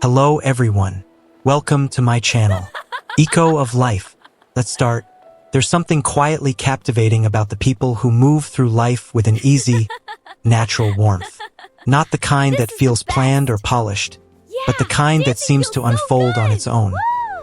Hello everyone. Welcome to my channel. Eco of Life. Let's start. There's something quietly captivating about the people who move through life with an easy, natural warmth. Not the kind that feels planned or polished, but the kind that seems to unfold on its own.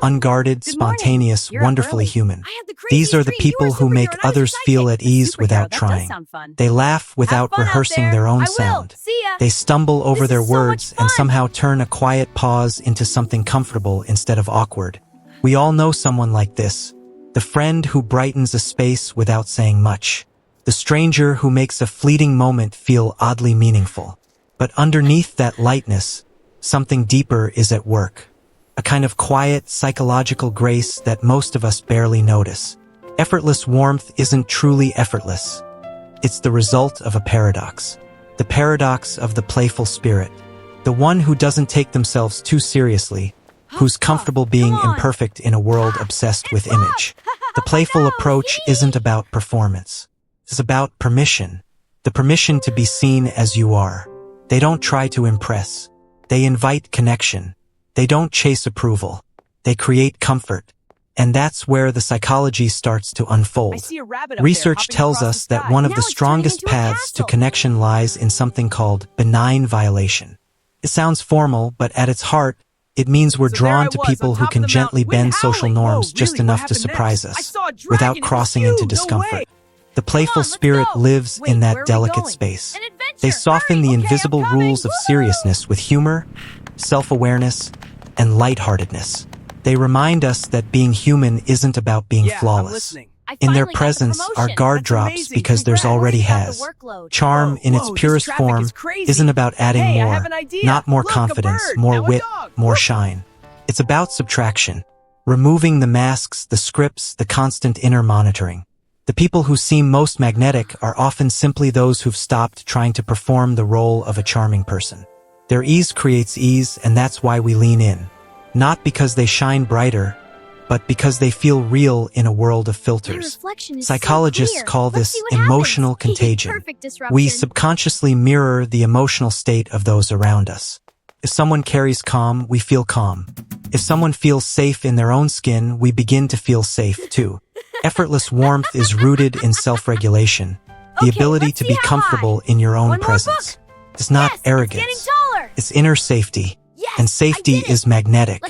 Unguarded, spontaneous, wonderfully human. These are the people who make others feel at ease without trying. They laugh without rehearsing their own sound. They stumble over their words and somehow turn a quiet pause into something comfortable instead of awkward. We all know someone like this. The friend who brightens a space without saying much. The stranger who makes a fleeting moment feel oddly meaningful. But underneath that lightness, something deeper is at work. A kind of quiet, psychological grace that most of us barely notice. Effortless warmth isn't truly effortless. It's the result of a paradox. The paradox of the playful spirit. The one who doesn't take themselves too seriously, who's comfortable being imperfect in a world obsessed with image. The playful approach isn't about performance. It's about permission. The permission to be seen as you are. They don't try to impress. They invite connection. They don't chase approval. They create comfort. And that's where the psychology starts to unfold. Research tells us that one of the strongest paths to connection lies in something called benign violation. It sounds formal, but at its heart, it means we're drawn to people who can gently bend social norms just enough to surprise us, without crossing into discomfort. The playful spirit lives in that delicate space. They soften the invisible rules of seriousness with humor, self-awareness, and lightheartedness. They remind us that being human isn't about being flawless. In their presence, our guard drops because there's already has. Charm, in its purest form, isn't about adding more, not more confidence, more wit, more shine. It's about subtraction, removing the masks, the scripts, the constant inner monitoring. The people who seem most magnetic are often simply those who've stopped trying to perform the role of a charming person. Their ease creates ease, and that's why we lean in. Not because they shine brighter, but because they feel real in a world of filters. Psychologists call this emotional contagion. We subconsciously mirror the emotional state of those around us. If someone carries calm, we feel calm. If someone feels safe in their own skin, we begin to feel safe too. Effortless warmth is rooted in self-regulation, the ability to be comfortable in your own presence. It's not arrogance. It's inner safety. And safety is magnetic.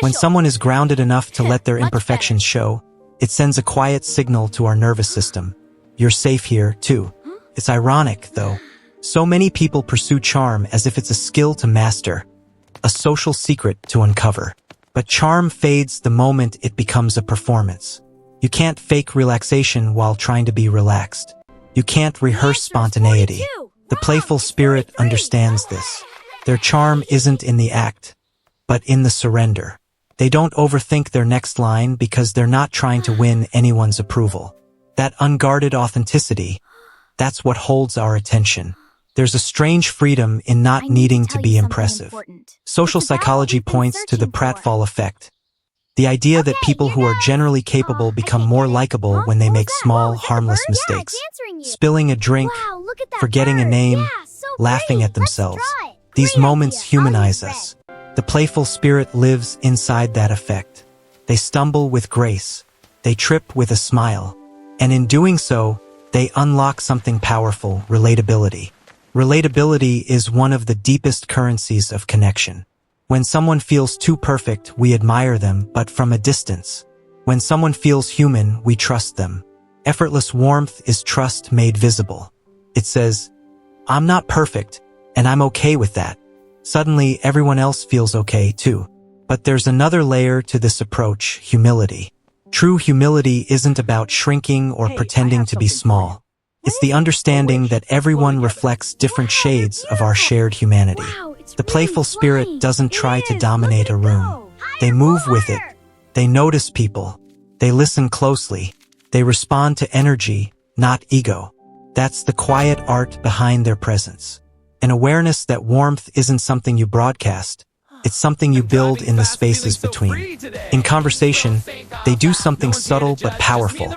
When someone is grounded enough to let their imperfections show, it sends a quiet signal to our nervous system. You're safe here, too. It's ironic, though. So many people pursue charm as if it's a skill to master, a social secret to uncover. But charm fades the moment it becomes a performance. You can't fake relaxation while trying to be relaxed. You can't rehearse spontaneity. The playful spirit understands this. Their charm isn't in the act, but in the surrender. They don't overthink their next line because they're not trying to win anyone's approval. That unguarded authenticity, that's what holds our attention. There's a strange freedom in not needing to be impressive. Social psychology points to the Pratfall effect. The idea that people who are generally capable become more likable when they make small, harmless mistakes. Spilling a drink, forgetting a name, laughing at themselves. These moments humanize us. The playful spirit lives inside that effect. They stumble with grace. They trip with a smile. And in doing so, they unlock something powerful, relatability. Relatability is one of the deepest currencies of connection. When someone feels too perfect, we admire them, but from a distance. When someone feels human, we trust them. Effortless warmth is trust made visible. It says, I'm not perfect, and I'm okay with that. Suddenly, everyone else feels okay too. But there's another layer to this approach, humility. True humility isn't about shrinking or pretending to be small. It's the understanding that everyone reflects different shades of our shared humanity. The playful spirit doesn't try to dominate a room. They move with it. They notice people. They listen closely. They respond to energy, not ego. That's the quiet art behind their presence. An awareness that warmth isn't something you broadcast. It's something you build in the spaces between. In conversation, they do something subtle but powerful.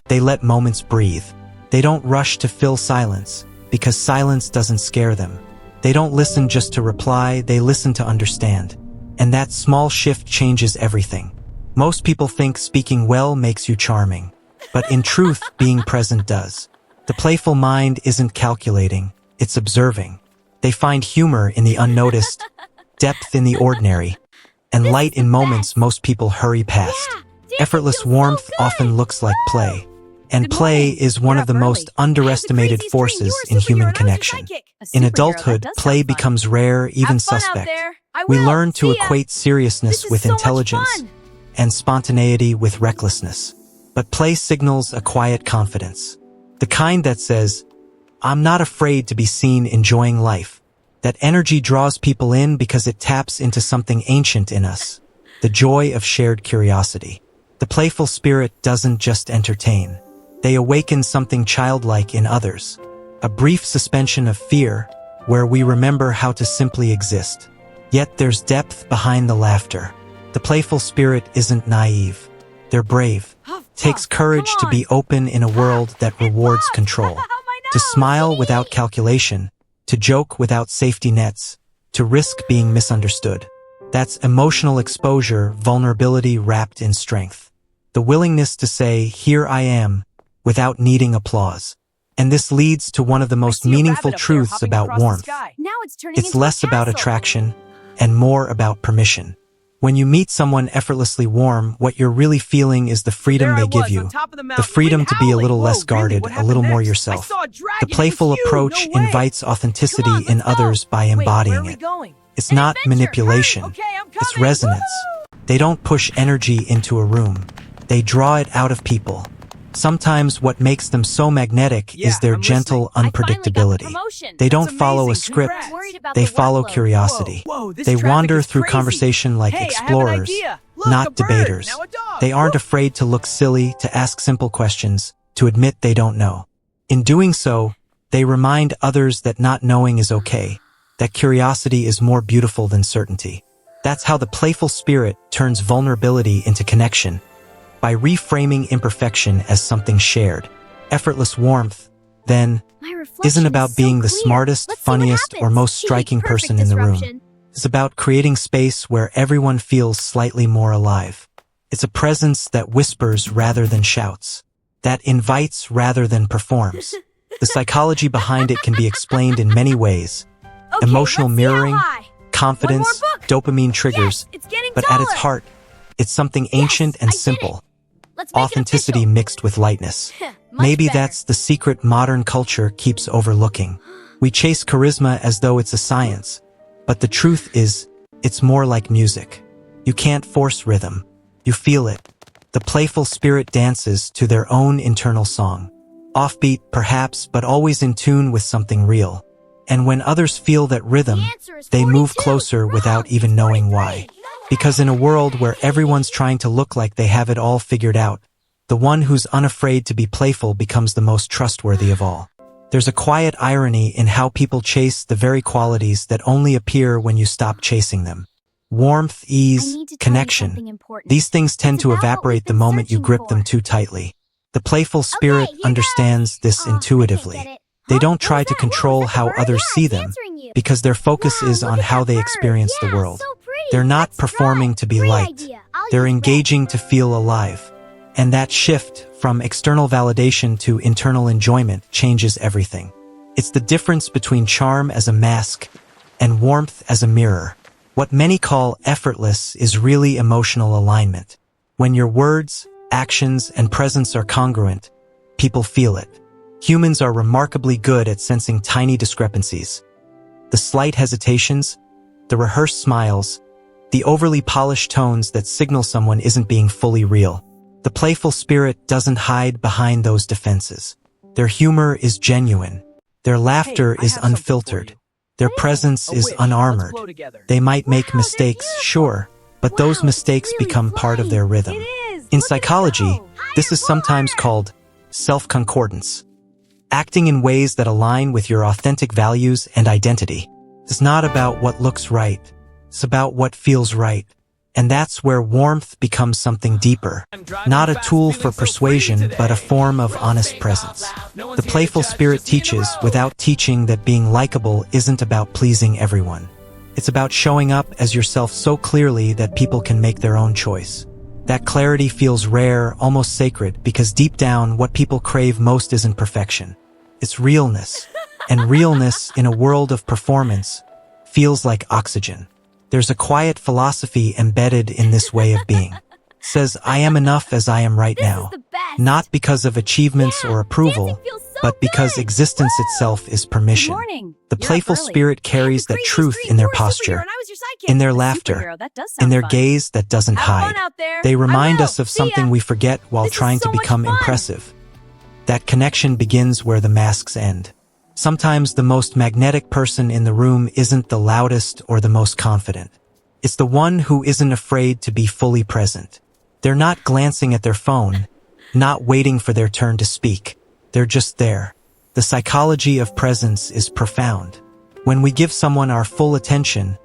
They let moments breathe. They don't rush to fill silence, because silence doesn't scare them. They don't listen just to reply, they listen to understand. And that small shift changes everything. Most people think speaking well makes you charming. But in truth, being present does. The playful mind isn't calculating, it's observing. They find humor in the unnoticed, depth in the ordinary, and light in moments most people hurry past. Effortless warmth often looks like play. And play is one of the most underestimated forces in human connection. In adulthood, play becomes rare, even suspect. We learn to equate seriousness with intelligence and spontaneity with recklessness. But play signals a quiet confidence. The kind that says, I'm not afraid to be seen enjoying life. That energy draws people in because it taps into something ancient in us. The joy of shared curiosity. The playful spirit doesn't just entertain. They awaken something childlike in others. A brief suspension of fear where we remember how to simply exist. Yet there's depth behind the laughter. The playful spirit isn't naive. They're brave. Takes courage to be open in a world that rewards control. To smile without calculation. To joke without safety nets. To risk being misunderstood. That's emotional exposure, vulnerability wrapped in strength. The willingness to say, here I am, without needing applause. And this leads to one of the most meaningful truths about warmth. It's less about attraction and more about permission. When you meet someone effortlessly warm, what you're really feeling is the freedom they give you. The freedom to be a little less guarded, a little more yourself. The playful approach invites authenticity in others by embodying it. It's not manipulation, it's resonance. They don't push energy into a room. They draw it out of people. Sometimes what makes them so magnetic is their gentle unpredictability. They don't follow a script, they follow curiosity. They wander through conversation like explorers, not debaters. They aren't afraid to look silly, to ask simple questions, to admit they don't know. In doing so, they remind others that not knowing is okay, that curiosity is more beautiful than certainty. That's how the playful spirit turns vulnerability into connection. By reframing imperfection as something shared. Effortless warmth, then, isn't about being the smartest, funniest, or most striking person in the room. It's about creating space where everyone feels slightly more alive. It's a presence that whispers rather than shouts, that invites rather than performs. The psychology behind it can be explained in many ways. Emotional mirroring, confidence, dopamine triggers, but at its heart, it's something ancient and simple. Authenticity mixed with lightness. Maybe that's the secret modern culture keeps overlooking. We chase charisma as though it's a science. But the truth is, it's more like music. You can't force rhythm. You feel it. The playful spirit dances to their own internal song. Offbeat, perhaps, but always in tune with something real. And when others feel that rhythm, they move closer without even knowing why. Because in a world where everyone's trying to look like they have it all figured out, the one who's unafraid to be playful becomes the most trustworthy of all. There's a quiet irony in how people chase the very qualities that only appear when you stop chasing them. Warmth, ease, connection. These things tend to evaporate the moment you grip them too tightly. The playful spirit understands this intuitively. They don't try to control how others see them, because their focus is on how they experience the world. They're not performing to be liked. They're engaging to feel alive. And that shift from external validation to internal enjoyment changes everything. It's the difference between charm as a mask and warmth as a mirror. What many call effortless is really emotional alignment. When your words, actions, and presence are congruent, people feel it. Humans are remarkably good at sensing tiny discrepancies. The slight hesitations, the rehearsed smiles, the overly polished tones that signal someone isn't being fully real. The playful spirit doesn't hide behind those defenses. Their humor is genuine. Their laughter is unfiltered. Their presence is unarmored. They might make mistakes, sure, but those mistakes become part of their rhythm. In psychology, this is sometimes called self-concordance. Acting in ways that align with your authentic values and identity. It's not about what looks right. It's about what feels right. And that's where warmth becomes something deeper. Not a tool for persuasion, but a form of honest presence. The playful spirit teaches without teaching that being likable isn't about pleasing everyone. It's about showing up as yourself so clearly that people can make their own choice. That clarity feels rare, almost sacred, because deep down, what people crave most isn't perfection. It's realness. And realness, in a world of performance, feels like oxygen. There's a quiet philosophy embedded in this way of being. It says, I am enough as I am right now. Not because of achievements or approval, but because existence itself is permission. The playful spirit carries that truth in their posture, in their laughter, in their gaze that doesn't hide. They remind us of something we forget while trying to become impressive. That connection begins where the masks end. Sometimes the most magnetic person in the room isn't the loudest or the most confident. It's the one who isn't afraid to be fully present. They're not glancing at their phone, not waiting for their turn to speak. They're just there. The psychology of presence is profound. When we give someone our full attention,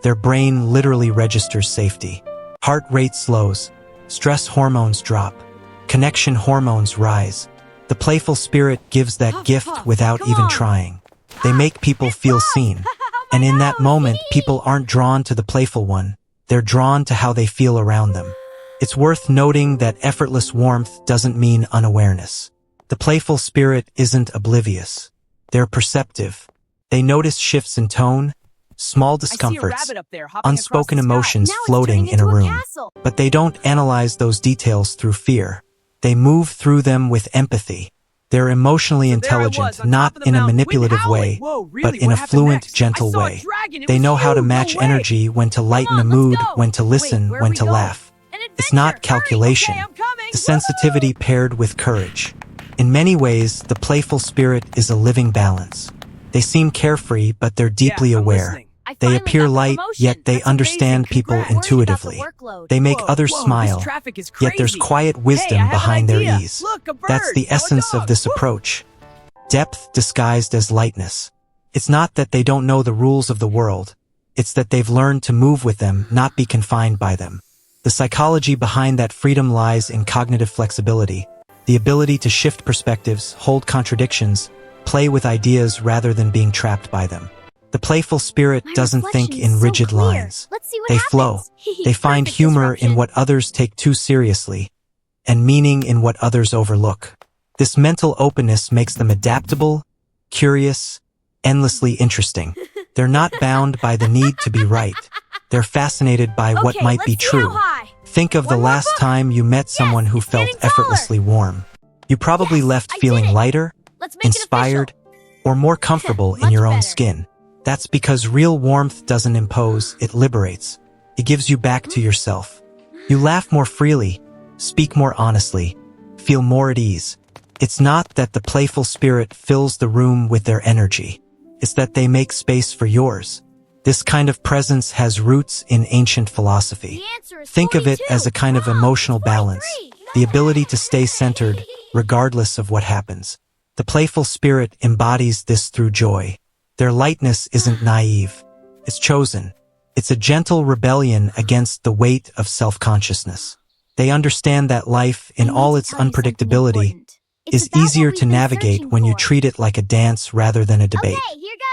their brain literally registers safety. Heart rate slows, stress hormones drop, connection hormones rise. The playful spirit gives that gift without even trying. They make people feel seen. And in that moment, people aren't drawn to the playful one. They're drawn to how they feel around them. It's worth noting that effortless warmth doesn't mean unawareness. The playful spirit isn't oblivious. They're perceptive. They notice shifts in tone, small discomforts, unspoken emotions floating in a room. But they don't analyze those details through fear. They move through them with empathy. They're emotionally intelligent, not in a manipulative way, but in a fluent, gentle way. They know how to match energy, when to lighten a mood, when to listen, when to laugh. It's not calculation. The sensitivity paired with courage. In many ways, the playful spirit is a living balance. They seem carefree, but they're deeply aware. They appear light, yet they understand people intuitively. They make others smile, yet there's quiet wisdom behind their ease. That's the essence of this approach. Depth disguised as lightness. It's not that they don't know the rules of the world. It's that they've learned to move with them, not be confined by them. The psychology behind that freedom lies in cognitive flexibility, the ability to shift perspectives, hold contradictions, play with ideas rather than being trapped by them. The playful spirit doesn't think in rigid lines. They flow. They find humor in what others take too seriously, and meaning in what others overlook. This mental openness makes them adaptable, curious, endlessly interesting. They're not bound by the need to be right. They're fascinated by what might be true. Think of the last time you met someone who felt effortlessly warm. You probably left feeling lighter, inspired, or more comfortable in your own skin. That's because real warmth doesn't impose, it liberates. It gives you back to yourself. You laugh more freely, speak more honestly, feel more at ease. It's not that the playful spirit fills the room with their energy. It's that they make space for yours. This kind of presence has roots in ancient philosophy. Think of it as a kind of emotional balance, the ability to stay centered regardless of what happens. The playful spirit embodies this through joy. Their lightness isn't naive. It's chosen. It's a gentle rebellion against the weight of self-consciousness. They understand that life, in all its unpredictability, is easier to navigate when you treat it like a dance rather than a debate.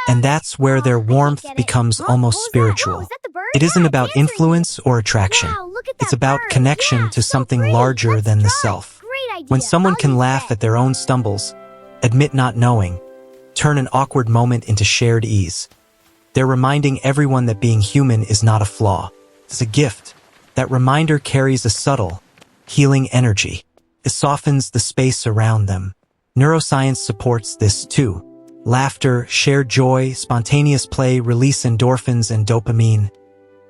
And that's where their warmth becomes almost spiritual. It isn't about influence or attraction. It's about connection to something larger than the self. When someone can laugh at their own stumbles, admit not knowing, turn an awkward moment into shared ease, they're reminding everyone that being human is not a flaw. It's a gift. That reminder carries a subtle, healing energy. It softens the space around them. Neuroscience supports this too. Laughter, shared joy, spontaneous play release endorphins and dopamine,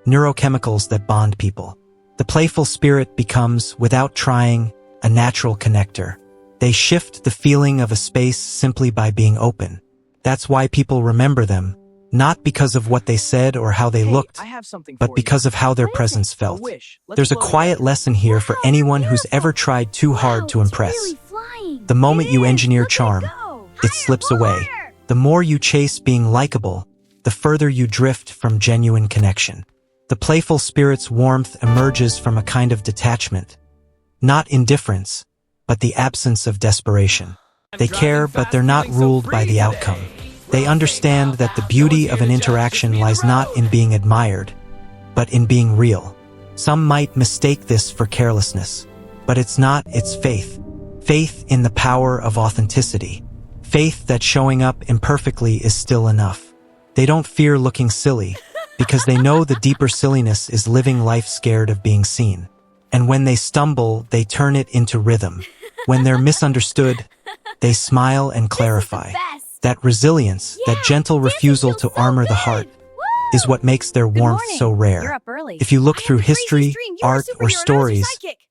neurochemicals that bond people. The playful spirit becomes, without trying, a natural connector. They shift the feeling of a space simply by being open. That's why people remember them, not because of what they said or how they looked, but because of how their presence felt. There's a quiet lesson here for anyone who's ever tried too hard to impress. The moment you engineer charm, it slips away. The more you chase being likable, the further you drift from genuine connection. The playful spirit's warmth emerges from a kind of detachment. Not indifference, but the absence of desperation. They care, but they're not ruled by the outcome. They understand that the beauty of an interaction lies not in being admired, but in being real. Some might mistake this for carelessness, but it's not, it's faith. Faith in the power of authenticity. Faith that showing up imperfectly is still enough. They don't fear looking silly, because they know the deeper silliness is living life scared of being seen. And when they stumble, they turn it into rhythm. When they're misunderstood, they smile and clarify. That resilience, that gentle refusal to armor the heart, is what makes their warmth so rare. If you look through history, art, or stories,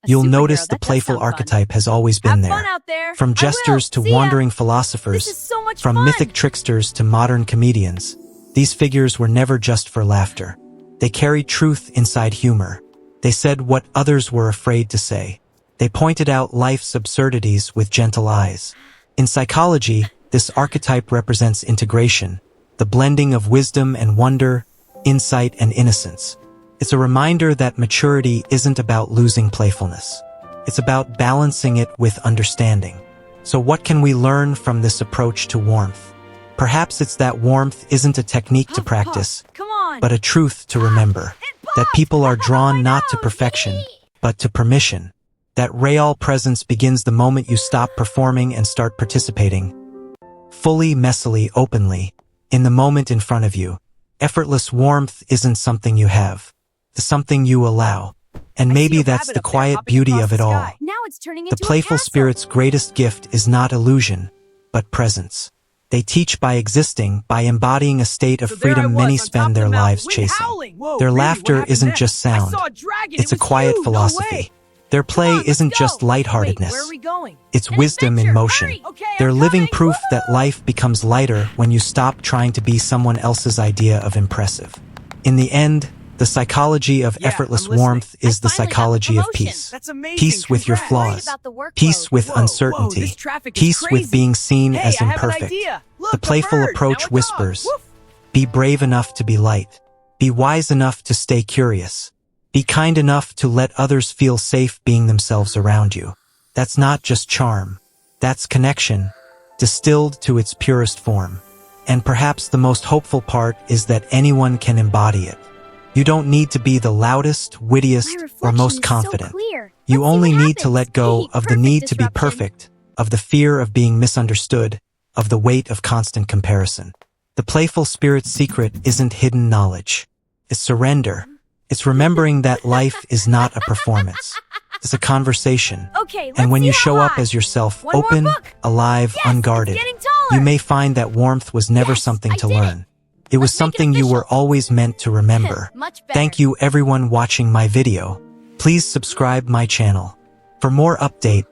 you'll notice the playful archetype has always been there. From jesters to wandering philosophers, from mythic tricksters to modern comedians, these figures were never just for laughter. They carried truth inside humor. They said what others were afraid to say. They pointed out life's absurdities with gentle eyes. In psychology, this archetype represents integration, the blending of wisdom and wonder, insight and innocence. It's a reminder that maturity isn't about losing playfulness. It's about balancing it with understanding. So what can we learn from this approach to warmth? Perhaps it's that warmth isn't a technique to practice, but a truth to remember. That people are drawn not to perfection, but to permission. That real presence begins the moment you stop performing and start participating. Fully, messily, openly, in the moment in front of you. Effortless warmth isn't something you have. It's something you allow. And maybe that's the quiet beauty of it all. The playful spirit's greatest gift is not illusion, but presence. They teach by existing, by embodying a state of freedom many spend their lives chasing. Their laughter isn't just sound. It's a quiet philosophy. Their play isn't just lightheartedness. It's wisdom in motion. They're living proof that life becomes lighter when you stop trying to be someone else's idea of impressive. In the end, the psychology of effortless warmth is the psychology of peace. Peace with your flaws. Peace with uncertainty. Peace with being seen as imperfect. The playful approach whispers, be brave enough to be light. Be wise enough to stay curious. Be kind enough to let others feel safe being themselves around you. That's not just charm. That's connection, distilled to its purest form. And perhaps the most hopeful part is that anyone can embody it. You don't need to be the loudest, wittiest, or most confident. You only need to let go of the need to be perfect, of the fear of being misunderstood, of the weight of constant comparison. The playful spirit's secret isn't hidden knowledge. It's surrender. It's remembering that life is not a performance. It's a conversation. And when you show up as yourself, open, alive, unguarded, you may find that warmth was never something to learn. It was something you were always meant to remember. Thank you everyone watching my video. Please subscribe my channel. For more update,